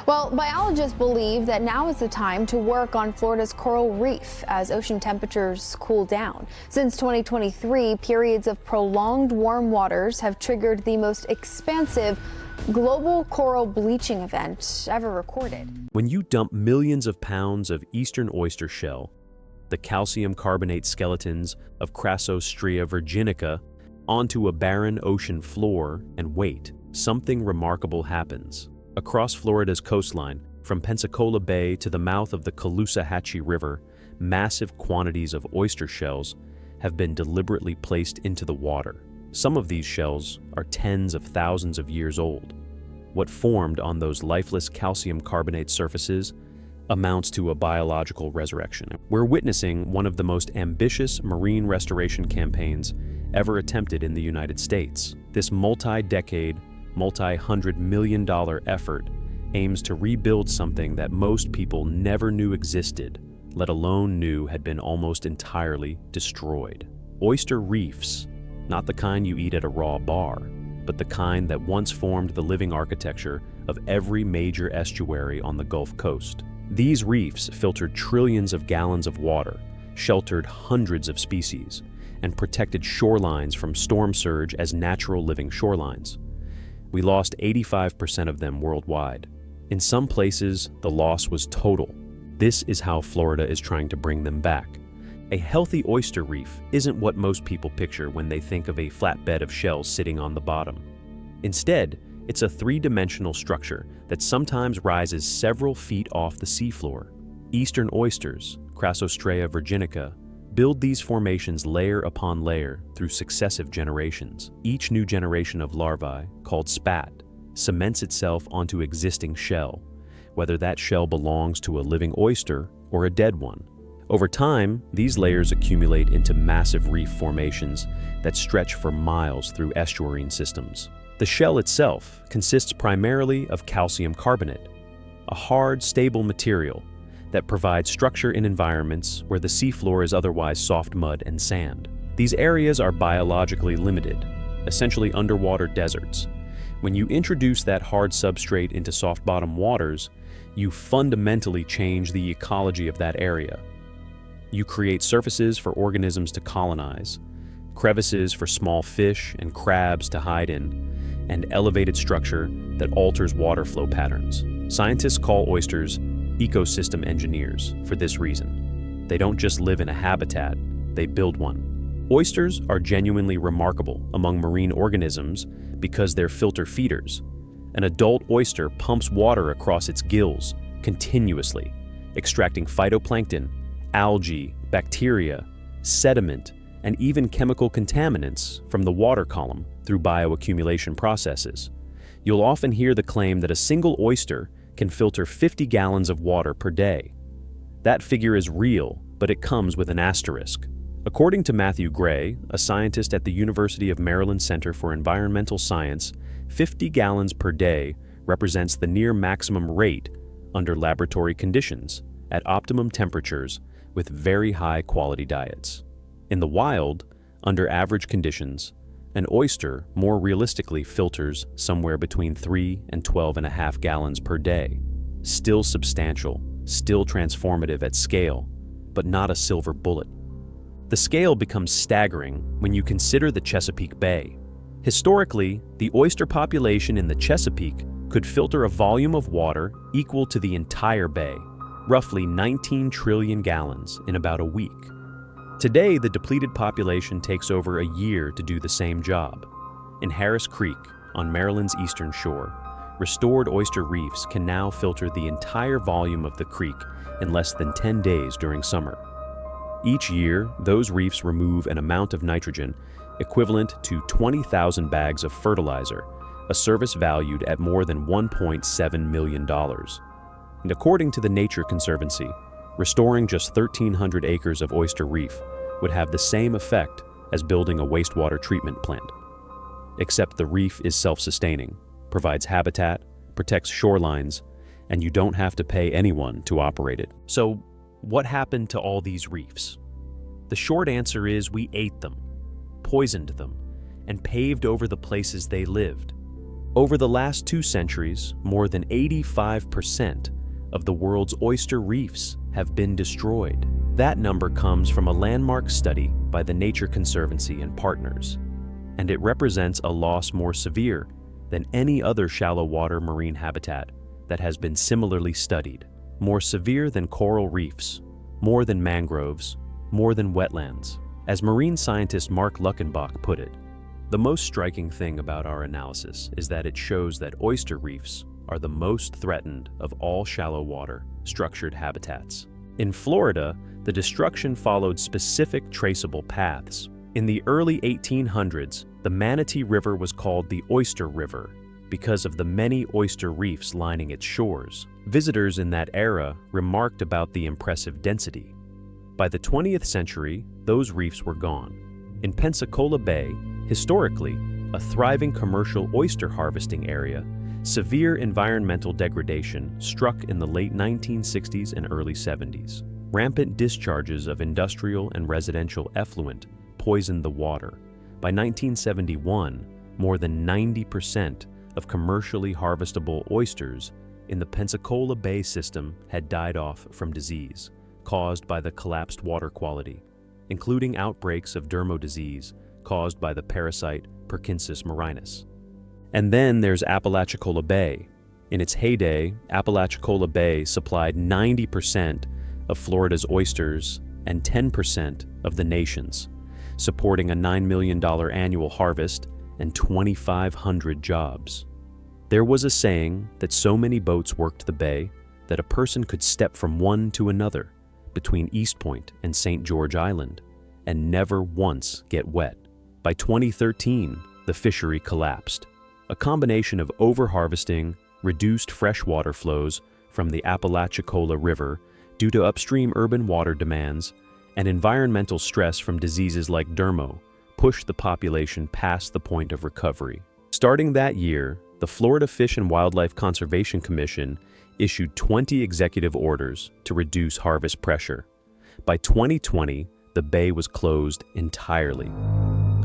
Well, biologists believe that now is the time to work on Florida's coral reef as ocean temperatures cool down. Since 2023, periods of prolonged warm waters have triggered the most expansive global coral bleaching event ever recorded. When you dump millions of pounds of eastern oyster shell, the calcium carbonate skeletons of Caloosahatchee virginica, onto a barren ocean floor and wait, something remarkable happens. Across Florida's coastline, from Pensacola Bay to the mouth of the Caloosahatchee River, massive quantities of oyster shells have been deliberately placed into the water. Some of these shells are tens of thousands of years old. What formed on those lifeless calcium carbonate surfaces amounts to a biological resurrection. We're witnessing one of the most ambitious marine restoration campaigns ever attempted in the United States. This multi-decade, multi-hundred million dollar effort aims to rebuild something that most people never knew existed, let alone knew had been almost entirely destroyed. Oyster reefs, not the kind you eat at a raw bar, but the kind that once formed the living architecture of every major estuary on the Gulf Coast. These reefs filtered trillions of gallons of water, sheltered hundreds of species, and protected shorelines from storm surge as natural living shorelines. We lost 85% of them worldwide. In some places, the loss was total. This is how Florida is trying to bring them back. A healthy oyster reef isn't what most people picture when they think of a flat bed of shells sitting on the bottom. Instead, it's a three-dimensional structure that sometimes rises several feet off the seafloor. Eastern oysters, Caloosahatchee virginica, build these formations layer upon layer through successive generations. Each new generation of larvae, called spat, cements itself onto existing shell, whether that shell belongs to a living oyster or a dead one. Over time, these layers accumulate into massive reef formations that stretch for miles through estuarine systems. The shell itself consists primarily of calcium carbonate, a hard, stable material that provides structure in environments where the seafloor is otherwise soft mud and sand. These areas are biologically limited, essentially underwater deserts. When you introduce that hard substrate into soft-bottom waters, you fundamentally change the ecology of that area. You create surfaces for organisms to colonize, crevices for small fish and crabs to hide in, and elevated structure that alters water flow patterns. Scientists call oysters ecosystem engineers for this reason. They don't just live in a habitat, they build one. Oysters are genuinely remarkable among marine organisms because they're filter feeders. An adult oyster pumps water across its gills continuously, extracting phytoplankton, algae, bacteria, sediment, and even chemical contaminants from the water column through bioaccumulation processes. You'll often hear the claim that a single oyster can filter 50 gallons of water per day. That figure is real, but it comes with an asterisk. According to Matthew Gray, a scientist at the University of Maryland Center for Environmental Science, 50 gallons per day represents the near maximum rate under laboratory conditions at optimum temperatures with very high quality diets. In the wild, under average conditions, an oyster more realistically filters somewhere between 3 and 12.5 gallons per day. Still substantial, still transformative at scale, but not a silver bullet. The scale becomes staggering when you consider the Chesapeake Bay. Historically, the oyster population in the Chesapeake could filter a volume of water equal to the entire bay, roughly 19 trillion gallons in about a week. Today, the depleted population takes over a year to do the same job. In Harris Creek, on Maryland's eastern shore, restored oyster reefs can now filter the entire volume of the creek in less than 10 days during summer. Each year, those reefs remove an amount of nitrogen equivalent to 20,000 bags of fertilizer, a service valued at more than $1.7 million. And according to the Nature Conservancy, restoring just 1,300 acres of oyster reef would have the same effect as building a wastewater treatment plant. Except the reef is self-sustaining, provides habitat, protects shorelines, and you don't have to pay anyone to operate it. So, what happened to all these reefs? The short answer is we ate them, poisoned them, and paved over the places they lived. Over the last 2 centuries, more than 85% of the world's oyster reefs have been destroyed. That number comes from a landmark study by the Nature Conservancy and partners, and it represents a loss more severe than any other shallow water marine habitat that has been similarly studied. More severe than coral reefs, more than mangroves, more than wetlands. As marine scientist Mark Luckenbach put it, the most striking thing about our analysis is that it shows that oyster reefs are the most threatened of all shallow water, structured habitats. In Florida, the destruction followed specific traceable paths. In the early 1800s, the Manatee River was called the Oyster River because of the many oyster reefs lining its shores. Visitors in that era remarked about the impressive density. By the 20th century, those reefs were gone. In Pensacola Bay, historically a thriving commercial oyster harvesting area, severe environmental degradation struck in the late 1960s and early 70s. Rampant discharges of industrial and residential effluent poisoned the water. By 1971, more than 90% of commercially harvestable oysters in the Pensacola Bay system had died off from disease caused by the collapsed water quality, including outbreaks of dermo disease caused by the parasite Perkinsus marinus. And then there's Apalachicola Bay. In its heyday, Apalachicola Bay supplied 90% of Florida's oysters and 10% of the nation's, supporting a $9 million annual harvest and 2,500 jobs. There was a saying that so many boats worked the bay that a person could step from one to another between East Point and St. George Island and never once get wet. By 2013, the fishery collapsed. A combination of overharvesting, reduced freshwater flows from the Apalachicola River due to upstream urban water demands, and environmental stress from diseases like dermo pushed the population past the point of recovery. Starting that year, the Florida Fish and Wildlife Conservation Commission issued 20 executive orders to reduce harvest pressure. By 2020, the bay was closed entirely.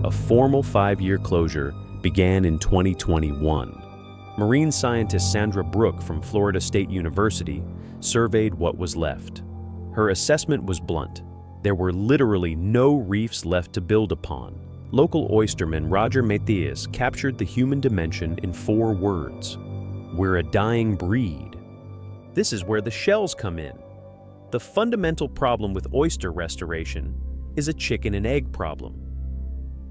A formal 5-year closure began in 2021. Marine scientist Sandra Brook from Florida State University surveyed what was left. Her assessment was blunt. There were literally no reefs left to build upon. Local oysterman Roger Matthias captured the human dimension in 4 words: "We're a dying breed." This is where the shells come in. The fundamental problem with oyster restoration is a chicken and egg problem.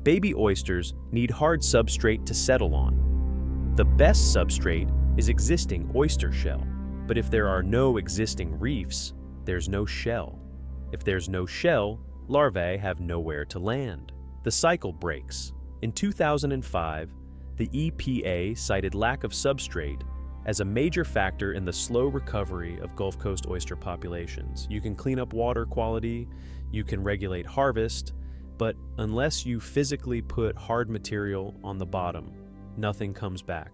Baby oysters need hard substrate to settle on. The best substrate is existing oyster shell. But if there are no existing reefs, there's no shell. If there's no shell, larvae have nowhere to land. The cycle breaks. In 2005, the EPA cited lack of substrate as a major factor in the slow recovery of Gulf Coast oyster populations. You can clean up water quality, you can regulate harvest, but unless you physically put hard material on the bottom, nothing comes back.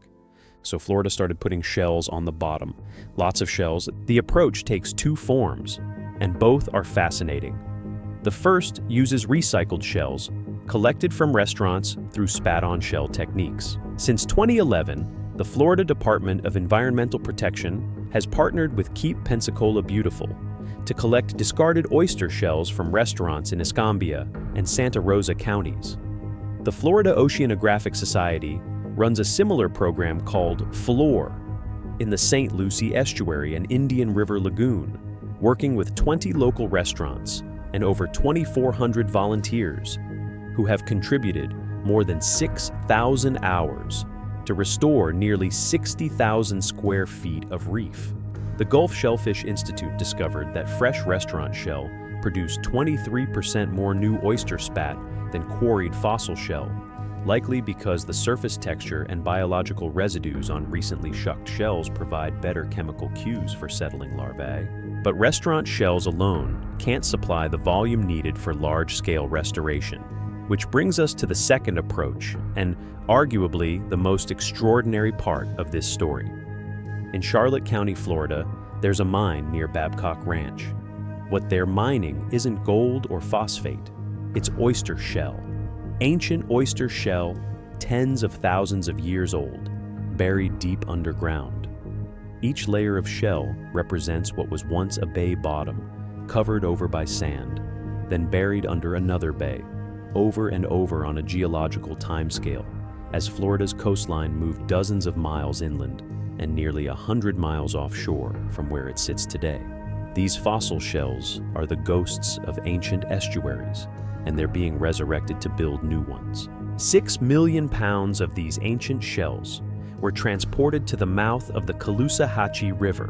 So Florida started putting shells on the bottom. Lots of shells. The approach takes 2 forms, and both are fascinating. The first uses recycled shells, collected from restaurants through spat-on shell techniques. Since 2011, the Florida Department of Environmental Protection has partnered with Keep Pensacola Beautiful to collect discarded oyster shells from restaurants in Escambia and Santa Rosa counties. The Florida Oceanographic Society runs a similar program called FLOR in the St. Lucie Estuary and Indian River Lagoon, working with 20 local restaurants and over 2,400 volunteers who have contributed more than 6,000 hours to restore nearly 60,000 square feet of reef. The Gulf Shellfish Institute discovered that fresh restaurant shell produced 23% more new oyster spat than quarried fossil shell, likely because the surface texture and biological residues on recently shucked shells provide better chemical cues for settling larvae. But restaurant shells alone can't supply the volume needed for large-scale restoration, which brings us to the second approach, and arguably the most extraordinary part of this story. In Charlotte County, Florida, there's a mine near Babcock Ranch. What they're mining isn't gold or phosphate, it's oyster shell. Ancient oyster shell, tens of thousands of years old, buried deep underground. Each layer of shell represents what was once a bay bottom, covered over by sand, then buried under another bay, over and over on a geological timescale, as Florida's coastline moved dozens of miles inland and nearly 100 miles offshore from where it sits today. These fossil shells are the ghosts of ancient estuaries, and they're being resurrected to build new ones. 6 million pounds of these ancient shells were transported to the mouth of the Caloosahatchee River,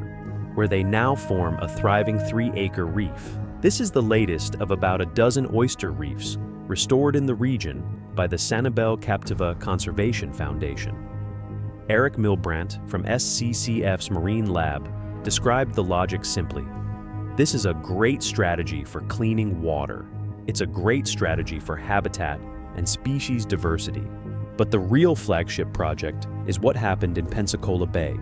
where they now form a thriving 3-acre reef. This is the latest of about a dozen oyster reefs restored in the region by the Sanibel Captiva Conservation Foundation. Eric Milbrandt from SCCF's Marine Lab described the logic simply. This is a great strategy for cleaning water. It's a great strategy for habitat and species diversity. But the real flagship project is what happened in Pensacola Bay.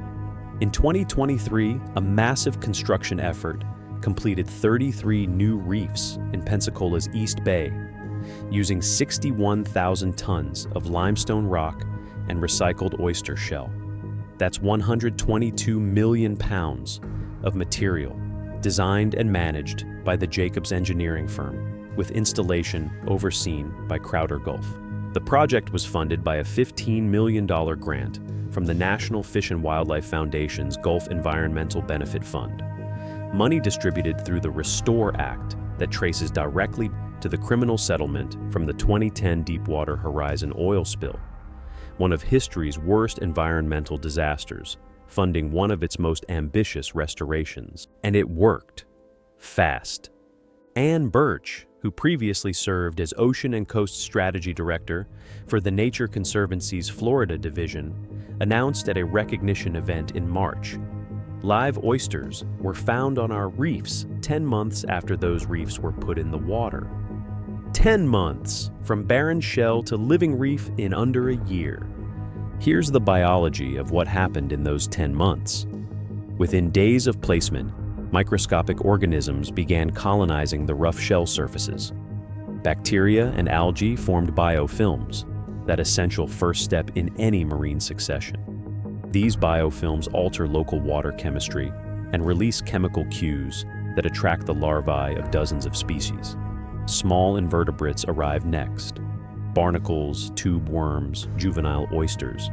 In 2023, a massive construction effort completed 33 new reefs in Pensacola's East Bay, using 61,000 tons of limestone rock and recycled oyster shell. That's 122 million pounds of material, designed and managed by the Jacobs engineering firm, with installation overseen by Crowder Gulf. The project was funded by a $15 million grant from the National Fish and Wildlife Foundation's Gulf Environmental Benefit Fund, money distributed through the Restore Act that traces directly to the criminal settlement from the 2010 Deepwater Horizon oil spill, one of history's worst environmental disasters, funding one of its most ambitious restorations. And it worked. Fast. Ann Birch, who previously served as Ocean and Coast Strategy Director for the Nature Conservancy's Florida Division, announced at a recognition event in March, live oysters were found on our reefs 10 months after those reefs were put in the water. 10 months, from barren shell to living reef in under a year. Here's the biology of what happened in those 10 months. Within days of placement, microscopic organisms began colonizing the rough shell surfaces. Bacteria and algae formed biofilms, that essential first step in any marine succession. These biofilms alter local water chemistry and release chemical cues that attract the larvae of dozens of species. Small invertebrates arrive next: barnacles, tube worms, juvenile oysters.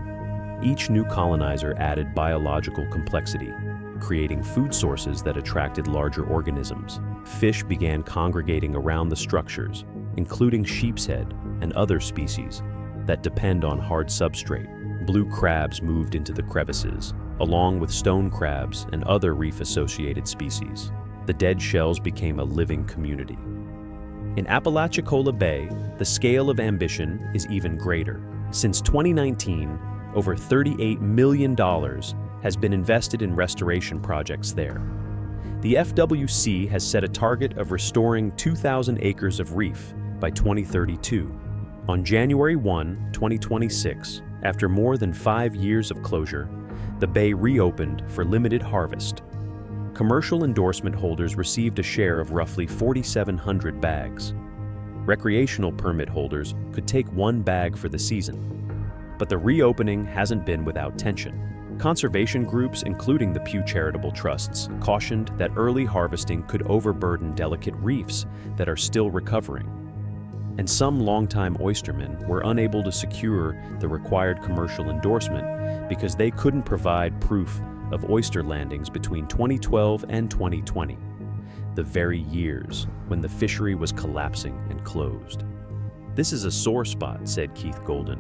Each new colonizer added biological complexity, creating food sources that attracted larger organisms. Fish began congregating around the structures, including sheepshead and other species that depend on hard substrate. Blue crabs moved into the crevices, along with stone crabs and other reef-associated species. The dead shells became a living community. In Apalachicola Bay, the scale of ambition is even greater. Since 2019, over $38 million has been invested in restoration projects there. The FWC has set a target of restoring 2,000 acres of reef by 2032. On January 1, 2026, after more than 5 years of closure, the bay reopened for limited harvest. Commercial endorsement holders received a share of roughly 4,700 bags. Recreational permit holders could take 1 bag for the season. But the reopening hasn't been without tension. Conservation groups, including the Pew Charitable Trusts, cautioned that early harvesting could overburden delicate reefs that are still recovering. And some longtime oystermen were unable to secure the required commercial endorsement because they couldn't provide proof of oyster landings between 2012 and 2020, the very years when the fishery was collapsing and closed. "This is a sore spot," said Keith Golden.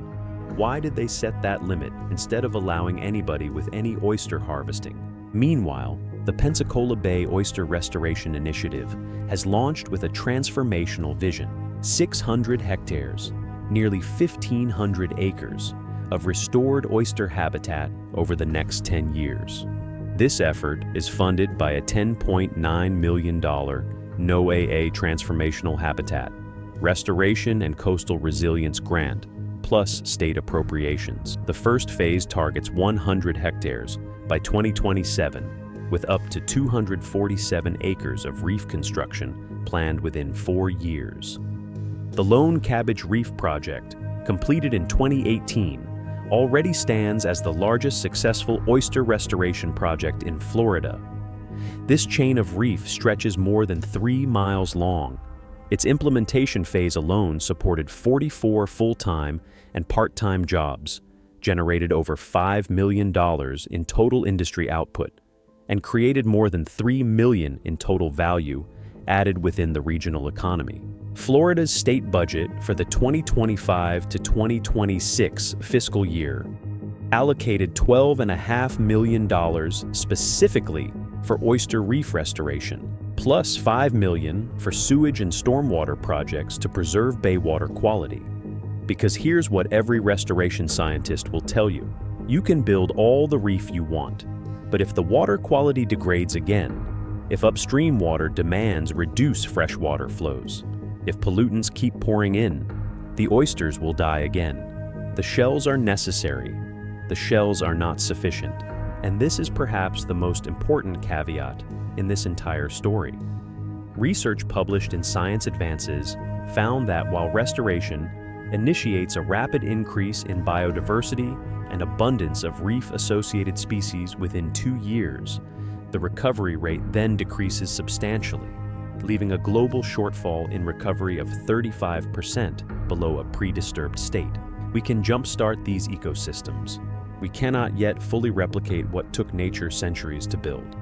"Why did they set that limit instead of allowing anybody with any oyster harvesting?" Meanwhile, the Pensacola Bay Oyster Restoration Initiative has launched with a transformational vision: 600 hectares, nearly 1,500 acres, of restored oyster habitat over the next 10 years. This effort is funded by a $10.9 million NOAA Transformational Habitat, Restoration and Coastal Resilience Grant, plus state appropriations. The first phase targets 100 hectares by 2027, with up to 247 acres of reef construction planned within 4 years. The Lone Cabbage Reef Project, completed in 2018, already stands as the largest successful oyster restoration project in Florida. This chain of reef stretches more than 3 miles long. Its implementation phase alone supported 44 full-time and part-time jobs, generated over $5 million in total industry output, and created more than $3 million in total value added within the regional economy. Florida's state budget for the 2025 to 2026 fiscal year allocated $12.5 million specifically for oyster reef restoration, plus $5 million for sewage and stormwater projects to preserve bay water quality. Because here's what every restoration scientist will tell you: you can build all the reef you want, but if the water quality degrades again, if upstream water demands reduce freshwater flows, if pollutants keep pouring in, the oysters will die again. The shells are necessary. The shells are not sufficient. And this is perhaps the most important caveat in this entire story. Research published in Science Advances found that while restoration initiates a rapid increase in biodiversity and abundance of reef-associated species within 2 years, the recovery rate then decreases substantially, leaving a global shortfall in recovery of 35% below a pre-disturbed state. We can jumpstart these ecosystems. We cannot yet fully replicate what took nature centuries to build.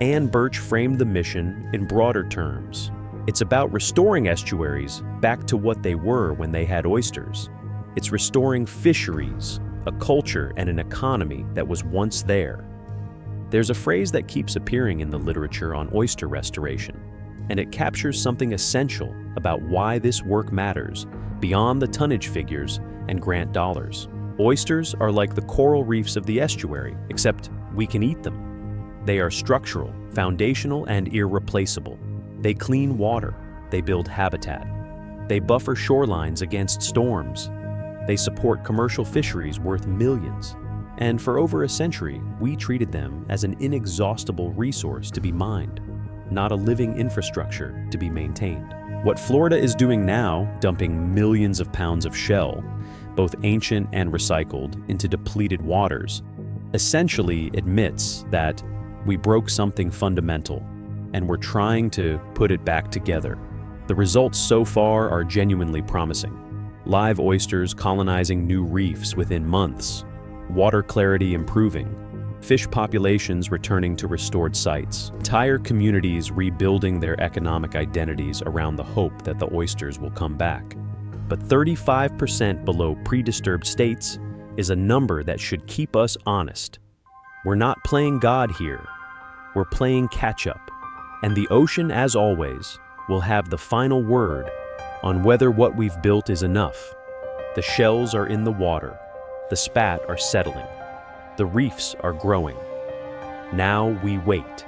Ann Birch framed the mission in broader terms. It's about restoring estuaries back to what they were when they had oysters. It's restoring fisheries, a culture and an economy that was once there. There's a phrase that keeps appearing in the literature on oyster restoration, and it captures something essential about why this work matters beyond the tonnage figures and grant dollars. Oysters are like the coral reefs of the estuary, except we can eat them. They are structural, foundational, and irreplaceable. They clean water. They build habitat. They buffer shorelines against storms. They support commercial fisheries worth millions. And for over a century, we treated them as an inexhaustible resource to be mined, not a living infrastructure to be maintained. What Florida is doing now, dumping millions of pounds of shell, both ancient and recycled, into depleted waters, essentially admits that we broke something fundamental, and we're trying to put it back together. The results so far are genuinely promising. Live oysters colonizing new reefs within months, water clarity improving, fish populations returning to restored sites, entire communities rebuilding their economic identities around the hope that the oysters will come back. But 35% below pre-disturbed states is a number that should keep us honest. We're not playing God here. We're playing catch-up. And the ocean, as always, will have the final word on whether what we've built is enough. The shells are in the water. The spat are settling. The reefs are growing. Now we wait.